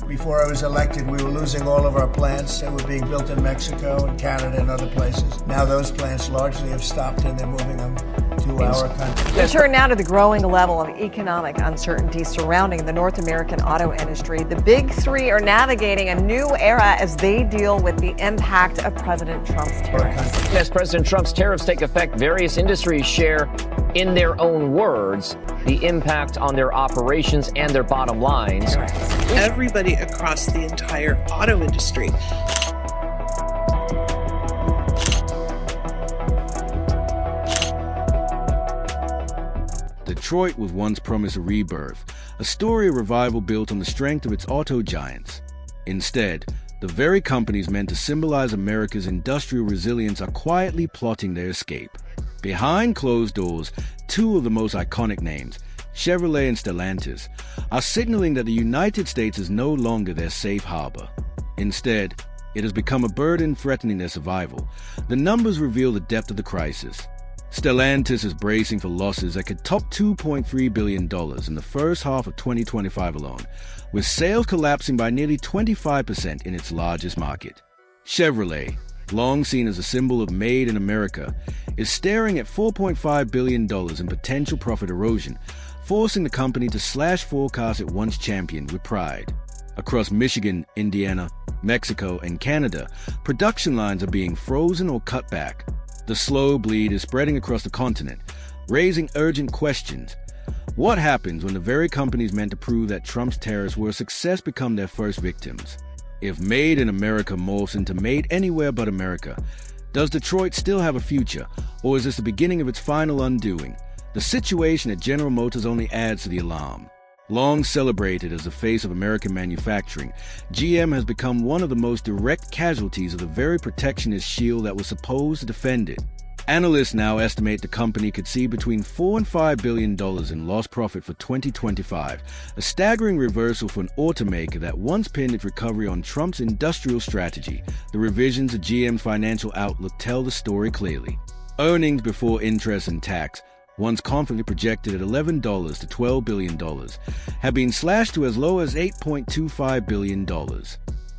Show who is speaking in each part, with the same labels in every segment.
Speaker 1: Before I was elected, we were losing all of our plants that were being built in Mexico and Canada and other places. Now those plants largely have stopped and they're moving them to our country.
Speaker 2: We turn now to the growing level of economic uncertainty surrounding the North American auto industry. The big three are navigating a new era as they deal with the impact of President Trump's tariffs.
Speaker 3: As President Trump's tariffs take effect, various industries share, in their own words, the impact on their operations and their bottom lines.
Speaker 4: Everybody across the entire auto industry.
Speaker 5: Detroit was once promised a rebirth, a story of revival built on the strength of its auto giants. Instead, the very companies meant to symbolize America's industrial resilience are quietly plotting their escape. Behind closed doors, two of the most iconic names, Chevrolet and Stellantis, are signaling that the United States is no longer their safe harbor. Instead, it has become a burden threatening their survival. The numbers reveal the depth of the crisis. Stellantis is bracing for losses that could top $2.3 billion in the first half of 2025 alone, with sales collapsing by nearly 25% in its largest market. Chevrolet, long seen as a symbol of Made in America, is staring at $4.5 billion in potential profit erosion, forcing the company to slash forecasts it once championed with pride. Across Michigan, Indiana, Mexico, and Canada, production lines are being frozen or cut back. The slow bleed is spreading across the continent, raising urgent questions. What happens when the very companies meant to prove that Trump's tariffs were a success become their first victims? If Made in America morphs into Made Anywhere But America, does Detroit still have a future, or is this the beginning of its final undoing? The situation at General Motors only adds to the alarm. Long celebrated as the face of American manufacturing, GM has become one of the most direct casualties of the very protectionist shield that was supposed to defend it. Analysts now estimate the company could see between $4 and $5 billion in lost profit for 2025, a staggering reversal for an automaker that once pinned its recovery on Trump's industrial strategy. The revisions to GM's financial outlook tell the story clearly. Earnings before interest and tax, once confidently projected at $11 to $12 billion, have been slashed to as low as $8.25 billion.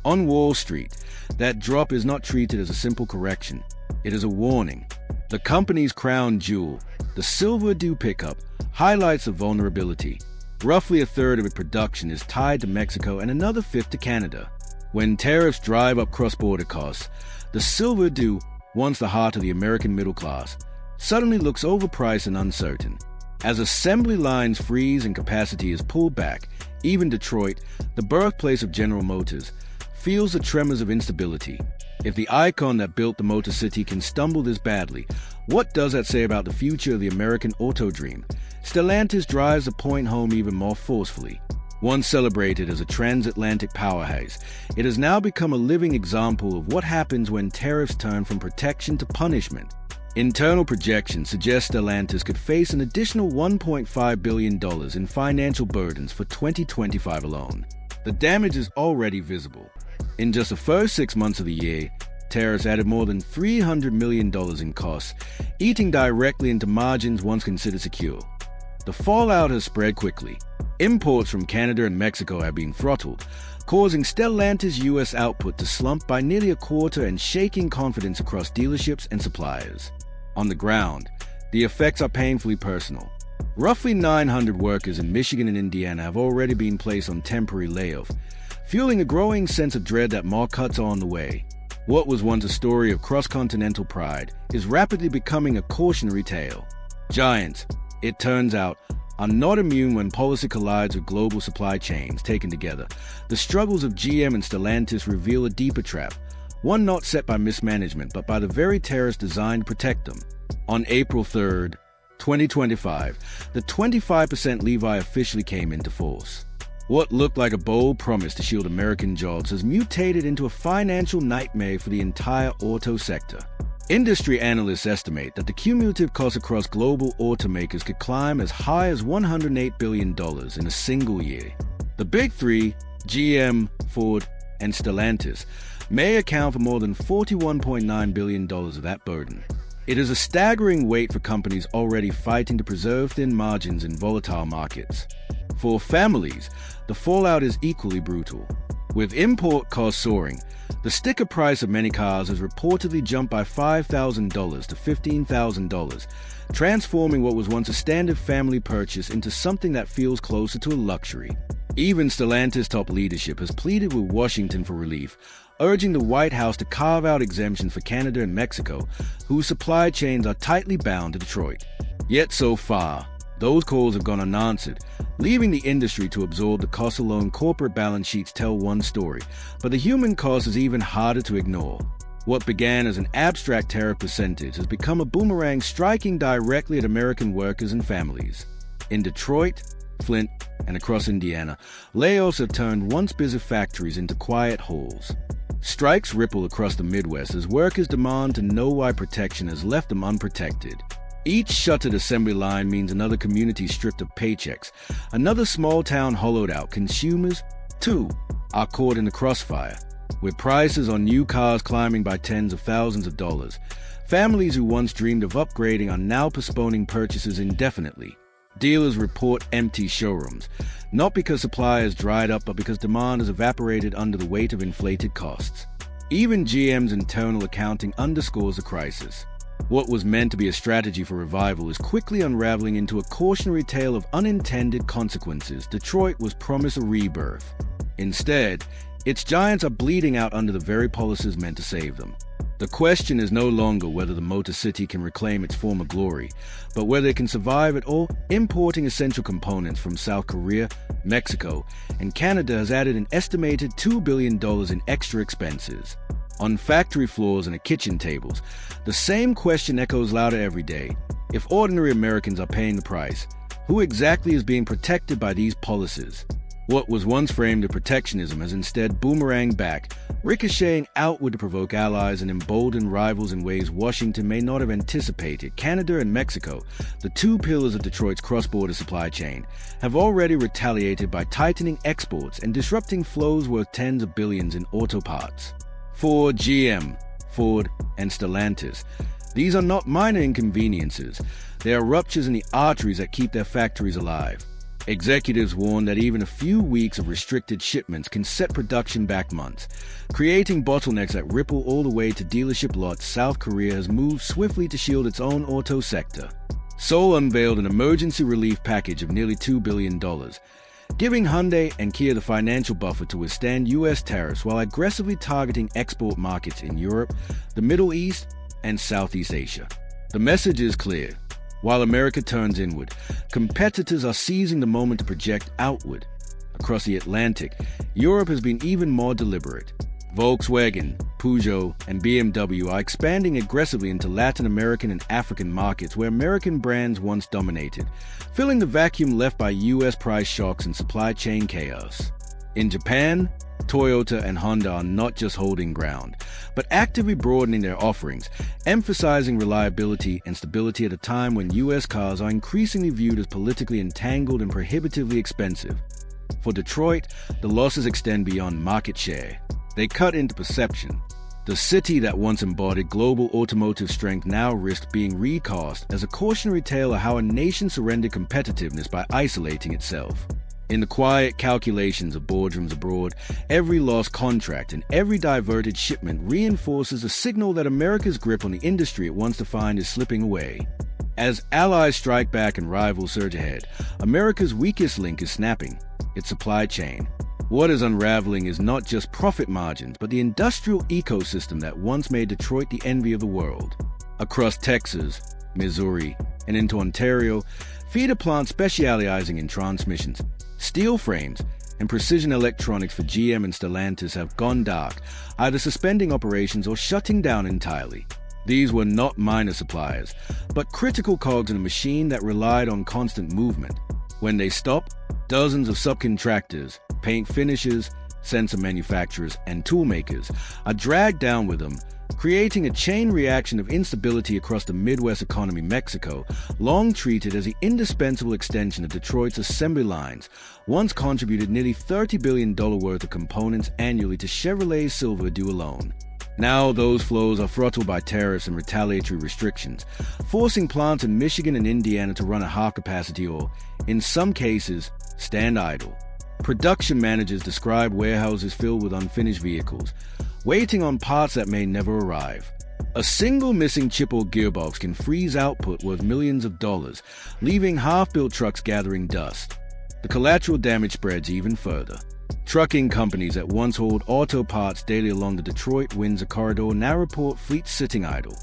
Speaker 5: On Wall Street, that drop is not treated as a simple correction. It is a warning. The company's crown jewel, the Silverado pickup, highlights the vulnerability. Roughly a third of its production is tied to Mexico and another fifth to Canada. When tariffs drive up cross-border costs, the Silverado, once the heart of the American middle class, suddenly looks overpriced and uncertain. As assembly lines freeze and capacity is pulled back, even Detroit, the birthplace of General Motors, feels the tremors of instability. If the icon that built the Motor City can stumble this badly, what does that say about the future of the American auto dream? Stellantis drives the point home even more forcefully. Once celebrated as a transatlantic powerhouse, it has now become a living example of what happens when tariffs turn from protection to punishment. Internal projections suggest Stellantis could face an additional $1.5 billion in financial burdens for 2025 alone. The damage is already visible. In just the first 6 months of the year, tariffs added more than $300 million in costs, eating directly into margins once considered secure. The fallout has spread quickly. Imports from Canada and Mexico have been throttled, causing Stellantis' U.S. output to slump by nearly a quarter and shaking confidence across dealerships and suppliers. On the ground, the effects are painfully personal. Roughly 900 workers in Michigan and Indiana have already been placed on temporary layoff, fueling a growing sense of dread that more cuts are on the way. What was once a story of cross-continental pride is rapidly becoming a cautionary tale. Giants, it turns out, are not immune when policy collides with global supply chains taken together. The struggles of GM and Stellantis reveal a deeper trap, one not set by mismanagement but by the very tariffs designed to protect them. On April 3rd, 2025, the 25% levy officially came into force. What looked like a bold promise to shield American jobs has mutated into a financial nightmare for the entire auto sector. Industry analysts estimate that the cumulative cost across global automakers could climb as high as $108 billion in a single year. The big three, GM, Ford, and Stellantis, may account for more than $41.9 billion of that burden. It is a staggering weight for companies already fighting to preserve thin margins in volatile markets. For families, the fallout is equally brutal. With import costs soaring, the sticker price of many cars has reportedly jumped by $5,000 to $15,000, transforming what was once a standard family purchase into something that feels closer to a luxury. Even Stellantis top leadership has pleaded with Washington for relief, urging the White House to carve out exemptions for Canada and Mexico, whose supply chains are tightly bound to Detroit. Yet so far, those calls have gone unanswered, leaving the industry to absorb the cost alone. Corporate balance sheets tell one story, but the human cost is even harder to ignore. What began as an abstract tariff percentage has become a boomerang striking directly at American workers and families. In Detroit, Flint, and across Indiana, layoffs have turned once busy factories into quiet holes. Strikes ripple across the Midwest as workers demand to know why protection has left them unprotected. Each shuttered assembly line means another community stripped of paychecks, another small town hollowed out. Consumers, too, are caught in the crossfire, with prices on new cars climbing by tens of thousands of dollars. Families who once dreamed of upgrading are now postponing purchases indefinitely. Dealers report empty showrooms, not because supply has dried up, but because demand has evaporated under the weight of inflated costs. Even GM's internal accounting underscores the crisis. What was meant to be a strategy for revival is quickly unraveling into a cautionary tale of unintended consequences. Detroit was promised a rebirth. Instead, its giants are bleeding out under the very policies meant to save them. The question is no longer whether the Motor City can reclaim its former glory, but whether it can survive at all. Importing essential components from South Korea, Mexico, and Canada has added an estimated $2 billion in extra expenses. On factory floors and at kitchen tables, the same question echoes louder every day. If ordinary Americans are paying the price, who exactly is being protected by these policies? What was once framed as protectionism has instead boomeranged back, ricocheting outward to provoke allies and embolden rivals in ways Washington may not have anticipated. Canada and Mexico, the two pillars of Detroit's cross-border supply chain, have already retaliated by tightening exports and disrupting flows worth tens of billions in auto parts. For GM, Ford, and Stellantis, these are not minor inconveniences. They are ruptures in the arteries that keep their factories alive. Executives warn that even a few weeks of restricted shipments can set production back months, creating bottlenecks that ripple all the way to dealership lots. South Korea has moved swiftly to shield its own auto sector. Seoul unveiled an emergency relief package of nearly $2 billion, giving Hyundai and Kia the financial buffer to withstand U.S. tariffs while aggressively targeting export markets in Europe, the Middle East, and Southeast Asia. The message is clear. While America turns inward, competitors are seizing the moment to project outward. Across the Atlantic, Europe has been even more deliberate. Volkswagen, Peugeot, and BMW are expanding aggressively into Latin American and African markets where American brands once dominated, filling the vacuum left by U.S. price shocks and supply chain chaos. In Japan, Toyota and Honda are not just holding ground, but actively broadening their offerings, emphasizing reliability and stability at a time when U.S. cars are increasingly viewed as politically entangled and prohibitively expensive. For Detroit, the losses extend beyond market share. They cut into perception. The city that once embodied global automotive strength now risks being recast as a cautionary tale of how a nation surrendered competitiveness by isolating itself. In the quiet calculations of boardrooms abroad, every lost contract and every diverted shipment reinforces a signal that America's grip on the industry it once defined is slipping away. As allies strike back and rivals surge ahead, America's weakest link is snapping: its supply chain. What is unraveling is not just profit margins, but the industrial ecosystem that once made Detroit the envy of the world. Across Texas, Missouri, and into Ontario, feeder plants specializing in transmissions, steel frames, and precision electronics for GM and Stellantis have gone dark, either suspending operations or shutting down entirely. These were not minor suppliers, but critical cogs in a machine that relied on constant movement. When they stop, dozens of subcontractors, paint finishers, sensor manufacturers, and tool makers are dragged down with them, creating a chain reaction of instability across the Midwest economy. Mexico, long treated as the indispensable extension of Detroit's assembly lines, once contributed nearly $30 billion worth of components annually to Chevrolet's Silver due alone. Now those flows are throttled by tariffs and retaliatory restrictions, forcing plants in Michigan and Indiana to run at half capacity or, in some cases, stand idle. Production managers describe warehouses filled with unfinished vehicles, waiting on parts that may never arrive. A single missing chip or gearbox can freeze output worth millions of dollars, leaving half-built trucks gathering dust. The collateral damage spreads even further. Trucking companies that once hauled auto parts daily along the Detroit-Windsor corridor now report fleets sitting idle.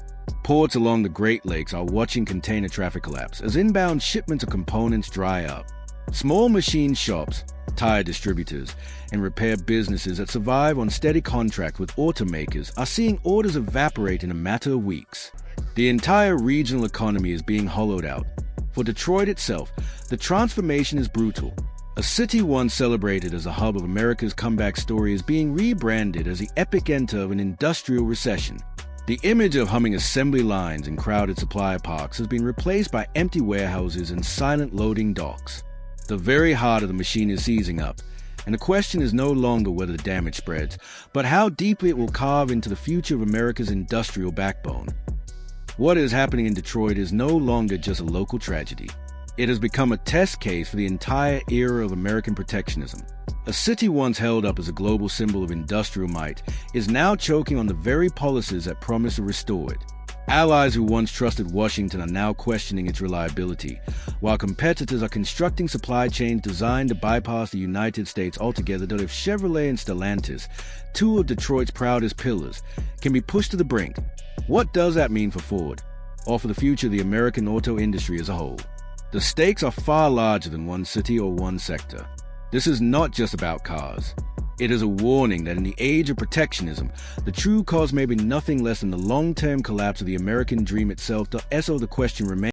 Speaker 5: Ports along the Great Lakes are watching container traffic collapse as inbound shipments of components dry up. Small machine shops, tire distributors, and repair businesses that survive on steady contract with automakers are seeing orders evaporate in a matter of weeks. The entire regional economy is being hollowed out. For Detroit itself, the transformation is brutal. A city once celebrated as a hub of America's comeback story is being rebranded as the epicenter of an industrial recession. The image of humming assembly lines and crowded supply parks has been replaced by empty warehouses and silent loading docks. The very heart of the machine is seizing up, and the question is no longer whether the damage spreads, but how deeply it will carve into the future of America's industrial backbone. What is happening in Detroit is no longer just a local tragedy. It has become a test case for the entire era of American protectionism. A city once held up as a global symbol of industrial might is now choking on the very policies that promise to restore it. Allies who once trusted Washington are now questioning its reliability, while competitors are constructing supply chains designed to bypass the United States altogether. That if Chevrolet and Stellantis, two of Detroit's proudest pillars, can be pushed to the brink, what does that mean for Ford, or for the future of the American auto industry as a whole? The stakes are far larger than one city or one sector. This is not just about cars. It is a warning that in the age of protectionism, the true cause may be nothing less than the long-term collapse of the American dream itself. So the question remains.